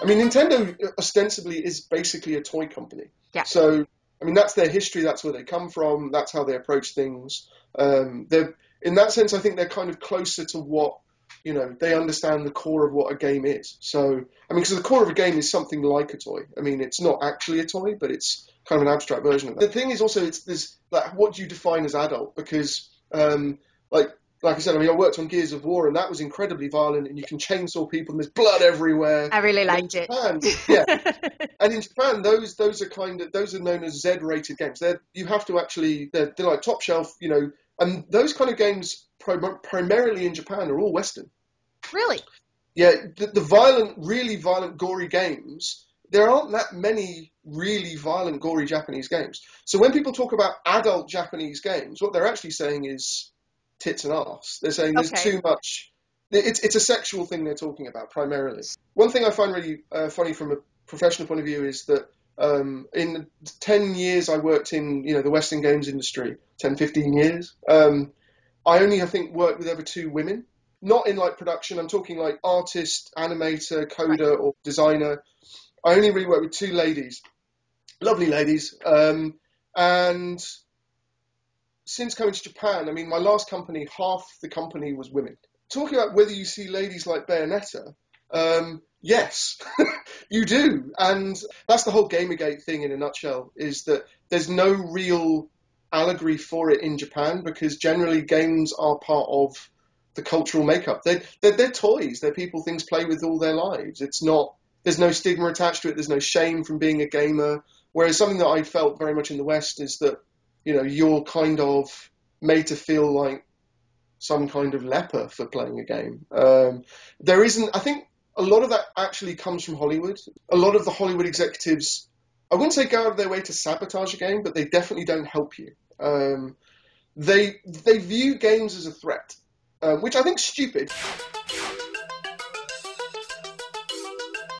I mean, Nintendo ostensibly is basically a toy company. Yeah. So, I mean, that's their history. That's where they come from. That's how they approach things. They're, in that sense, I think they're kind of closer to what, you know, they understand the core of what a game is. So, I mean, because the core of a game is something like a toy. I mean, it's not actually a toy, but it's kind of an abstract version of that. The thing is also, there's like, what do you define as adult? Because, like I said, I mean, I worked on Gears of War, and that was incredibly violent, and you can chainsaw people, and there's blood everywhere. I really liked it. Yeah, and in Japan, those are known as Z-rated games. You have to actually they're like top shelf, you know, and those kind of games primarily in Japan are all Western. Really? Yeah, the violent, really violent, gory games. There aren't that many really violent, gory Japanese games. So when people talk about adult Japanese games, what they're actually saying is tits and arse. They're saying there's too much. It's a sexual thing they're talking about primarily. One thing I find really funny from a professional point of view is that in 10 years I worked in, you know, the Western games industry, 10, 15 years, I only, I think, worked with ever 2 women. Not in like production, I'm talking like artist, animator, coder, or designer. I only really worked with 2 ladies, lovely ladies. And since coming to Japan, I mean, my last company, half the company was women. Talking about whether you see ladies like Bayonetta, yes, you do. And that's the whole Gamergate thing in a nutshell, is that there's no real allegory for it in Japan because generally games are part of the cultural makeup. They're toys. They're people things play with all their lives. It's not, there's no stigma attached to it. There's no shame from being a gamer. Whereas something that I felt very much in the West is that, you know, you're kind of made to feel like some kind of leper for playing a game. There isn't, I think a lot of that actually comes from Hollywood. A lot of the Hollywood executives, I wouldn't say go out of their way to sabotage a game, but they definitely don't help you. They view games as a threat, which I think is stupid.